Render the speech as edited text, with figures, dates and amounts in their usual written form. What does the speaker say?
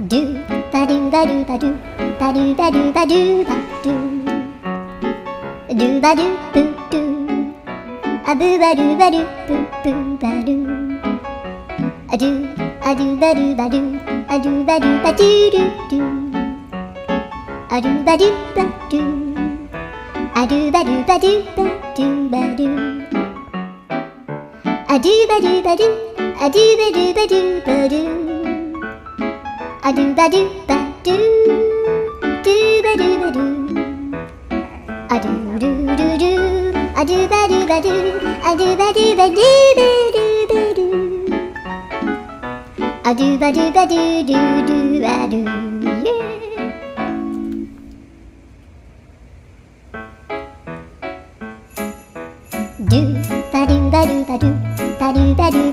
ドゥバドゥバドゥバドゥバドゥバドゥバドゥバドゥドゥバドゥブドゥアブバドゥバドゥブブバドゥアドゥアドゥバドゥバドゥアドゥバドゥバドゥドゥドゥアドゥバドゥバドゥアドゥバドゥバドゥバドゥバドゥアドゥバドゥバドゥアドゥバドゥバドゥバドゥアドゥバドゥバドゥドゥバドゥバドゥアドゥルルルアドゥバドゥバドゥアドゥバドゥバドゥバドゥバドゥアドゥバドゥバドゥドゥドゥバドゥ